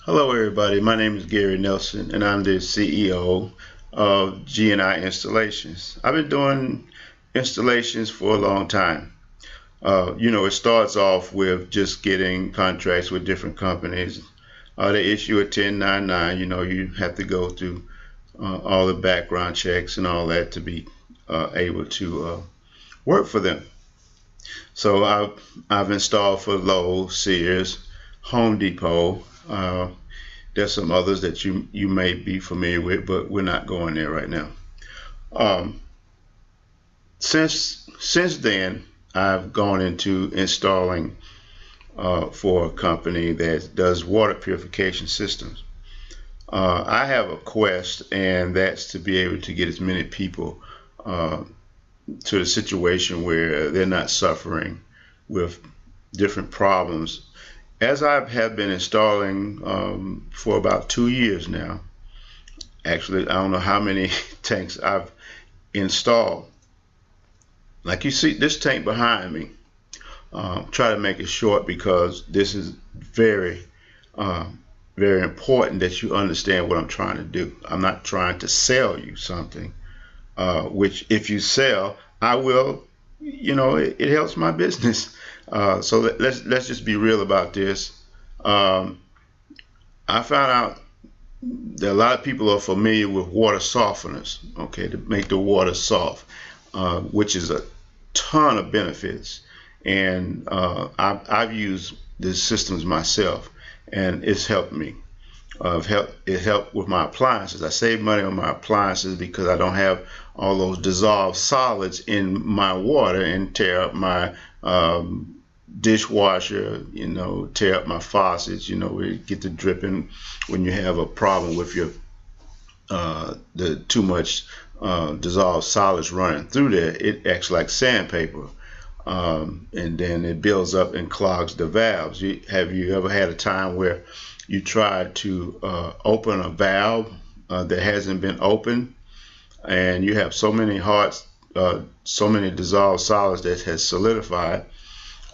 Hello, everybody. My name is Gary Nelson, and I'm the CEO of G&I Installations. I've been doing installations for a long time. It starts off with just getting contracts with different companies. They issue a 1099. You have to go through all the background checks and all that to be able to work for them. So I've installed for Lowe's, Sears, Home Depot. There's some others that you may be familiar with, but we're not going there right now. Um, since then, I've gone into installing for a company that does water purification systems. I have a quest, and that's to be able to get as many people to the situation where they're not suffering with different problems. As I have been installing for about 2 years now, actually, I don't know how many tanks I've installed. Like you see this tank behind me, try to make it short because this is very, very important that you understand what I'm trying to do. I'm not trying to sell you something, which if you sell, I will, it helps my business. So let's just be real about this. I found out that a lot of people are familiar with water softeners, okay, to make the water soft, which is a ton of benefits. And I've used these systems myself, and it's helped me. It helped with my appliances. I save money on my appliances because I don't have all those dissolved solids in my water and tear up my dishwasher, tear up my faucets, we get the dripping when you have a problem with your the too much dissolved solids running through there. It acts like sandpaper, and then it builds up and clogs the valves. Have you ever had a time where you tried to open a valve that hasn't been opened, and you have so many so many dissolved solids that has solidified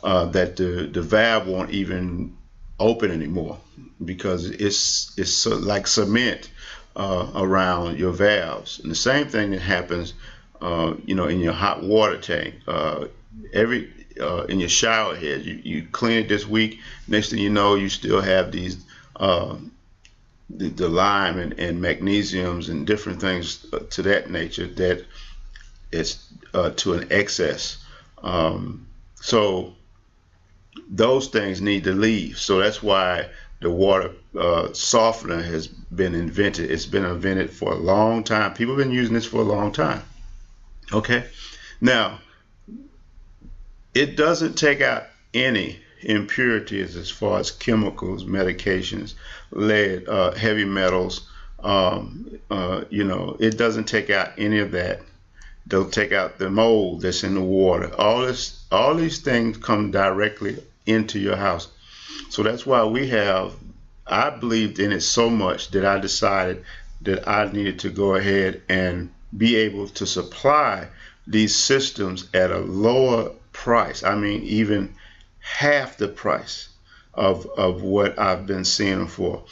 that the valve won't even open anymore because it's like cement around your valves. And the same thing that happens, in your hot water tank. In your shower head, you clean it this week. Next thing you know, you still have these the lime and magnesiums and different things to that nature that is to an excess. So those things need to leave. So that's why the water softener has been invented. It's been invented for a long time. People have been using this for a long time. Okay. Now, it doesn't take out any impurities as far as chemicals, medications, lead, heavy metals. It doesn't take out any of that. They'll take out the mold that's in the water. All these things come directly into your house. So that's why I believed in it so much that I decided that I needed to go ahead and be able to supply these systems at a lower price. I mean, even half the price of what I've been seeing them for.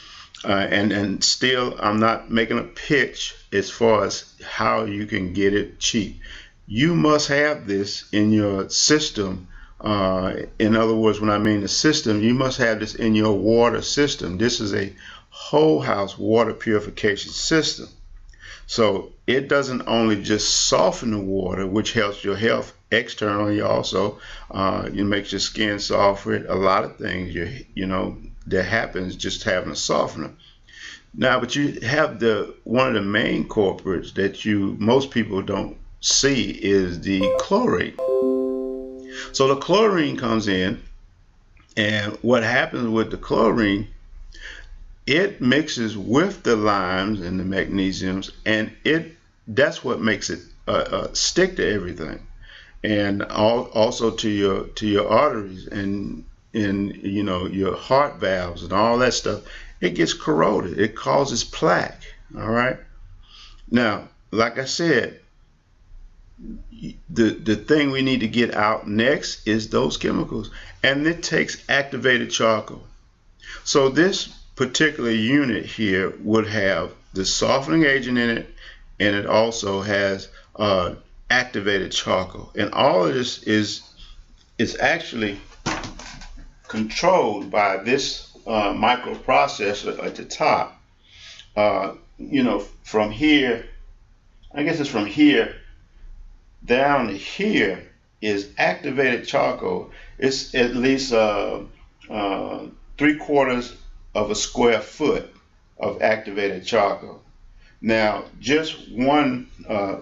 And still, I'm not making a pitch as far as how you can get it cheap. You must have this in your system. In other words, when I mean the system, you must have this in your water system. This is a whole house water purification system. So it doesn't only just soften the water, which helps your health externally also. It makes your skin softer. A lot of things that happens just having a softener. Now, but you have one of the main culprits that most people don't see is the chlorine. So the chlorine comes in, and what happens with the chlorine, it mixes with the limes and the magnesiums, and that's what makes it stick to everything, and also to your arteries and your heart valves and all that stuff. It gets corroded. It causes plaque. All right. Now, like I said, the thing we need to get out next is those chemicals, and it takes activated charcoal. So this particular unit here would have the softening agent in it, and it also has activated charcoal. And all of this is actually controlled by this microprocessor at the top. From here, I guess it's from here down to here is activated charcoal. It's at least 3/4 of a square foot of activated charcoal. Now, just a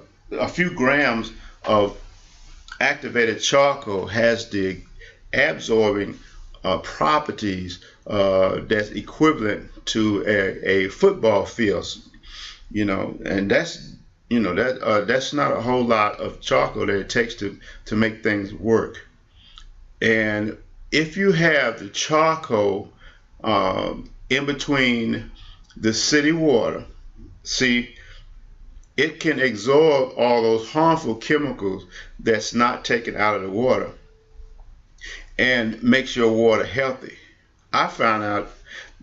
few grams of activated charcoal has the absorbing properties that's equivalent to a football field, and that's not a whole lot of charcoal that it takes to make things work. And if you have the charcoal in between the city water, see, it can absorb all those harmful chemicals that's not taken out of the water and makes your water healthy. I found out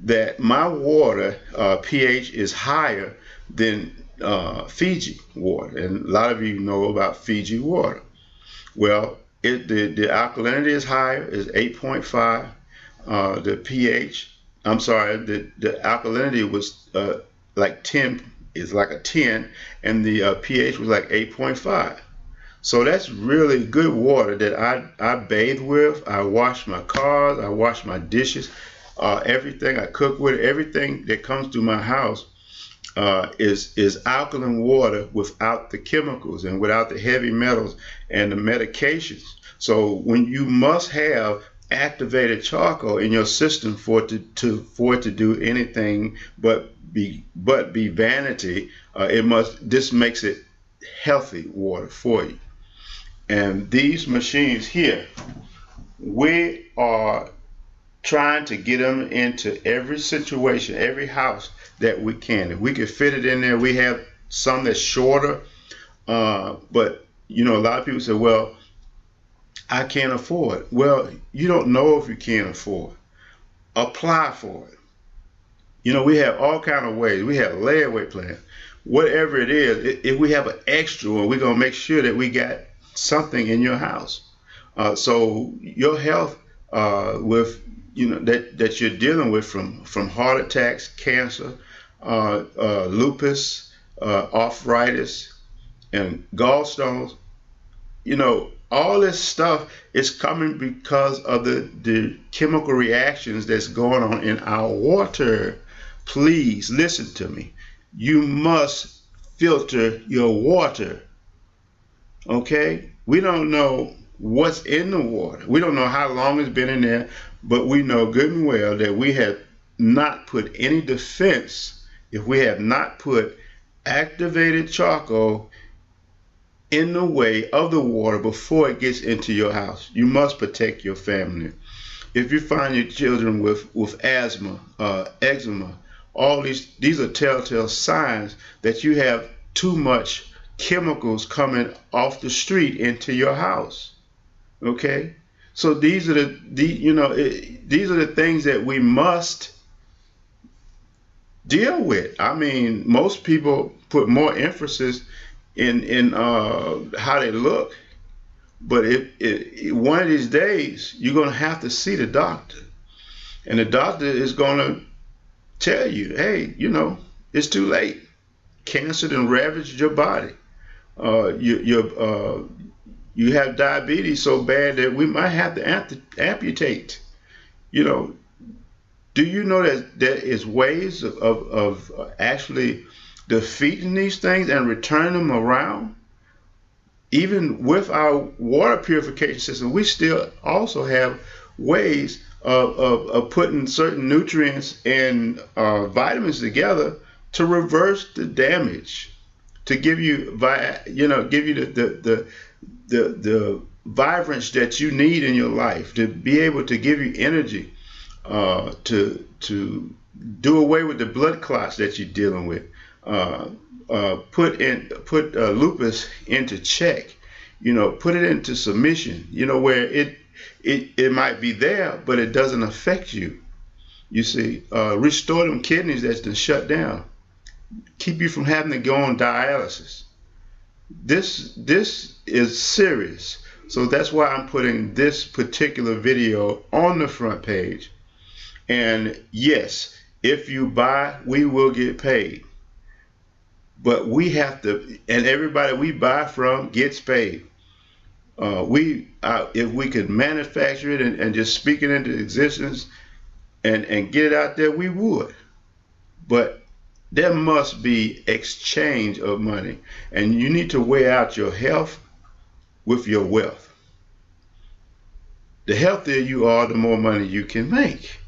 that my water pH is higher than Fiji water, and a lot of you know about Fiji water. Well, the alkalinity is higher, is 8.5. The pH, I'm sorry, the alkalinity was like 10, is like a 10, and the pH was like 8.5. So that's really good water that I bathe with. I wash my cars, I wash my dishes, everything I cook with, everything that comes through my house is alkaline water without the chemicals and without the heavy metals and the medications. So when you must have activated charcoal in your system for it to do anything but be vanity, this makes it healthy water for you. And these machines here, we are trying to get them into every situation, every house that we can. If we can fit it in there, we have some that's shorter, but a lot of people say, well, I can't afford. Well, you don't know if you can't afford. Apply for it. We have all kind of ways. We have layaway plan. Whatever it is, if we have an extra one, we're going to make sure that we got something in your house. So your health with that you're dealing with from heart attacks, cancer, lupus, arthritis, and gallstones, all this stuff is coming because of the chemical reactions that's going on in our water. Please listen to me. You must filter your water. Okay? We don't know what's in the water. We don't know how long it's been in there, but we know good and well that we have not put any defense if we have not put activated charcoal in the way of the water before it gets into your house. You must protect your family. If you find your children with asthma, eczema, all these are telltale signs that you have too much chemicals coming off the street into your house. Okay, so these are these are the things that we must deal with. I mean, most people put more emphasis in how they look, but if one of these days you're going to have to see the doctor, and the doctor is going to tell you, hey, it's too late. Cancer done ravaged your body. You have diabetes so bad that we might have to amputate. Do you know that there is ways of actually defeating these things and return them around? Even with our water purification system, we still also have ways of putting certain nutrients and vitamins together to reverse the damage, to give you the vibrance that you need in your life, to be able to give you energy, to do away with the blood clots that you're dealing with, put lupus into check, put it into submission, where it might be there, but it doesn't affect you. You see, restore them kidneys that's been shut down. Keep you from having to go on dialysis. This is serious. So that's why I'm putting this particular video on the front page. And yes, if you buy, we will get paid. But we have to, and everybody we buy from gets paid. If we could manufacture it and just speak it into existence and get it out there, we would. But there must be exchange of money, and you need to weigh out your health with your wealth. The healthier you are, the more money you can make.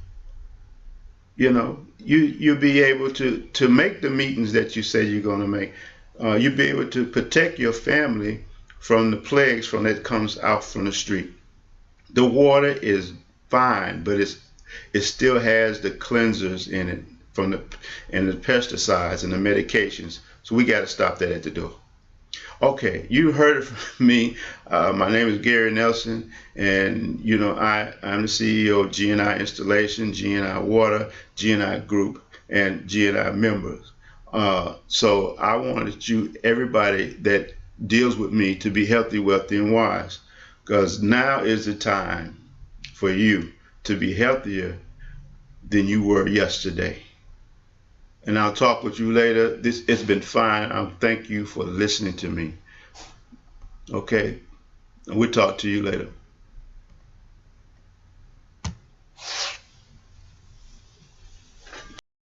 You know, you'll be able to make the meetings that you say you're going to make. You'll be able to protect your family from the plagues from that comes out from the street. The water is fine, but it still has the cleansers in it from the pesticides and the medications. So we got to stop that at the door. Okay, you heard it from me. My name is Gary Nelson, and you know I'm the CEO of G&I Installation, G&I Water, G&I Group, and G&I members. So I wanted everybody that deals with me, to be healthy, wealthy, and wise, because now is the time for you to be healthier than you were yesterday. And I'll talk with you later. It's been fine. Thank you for listening to me. Okay, we'll talk to you later.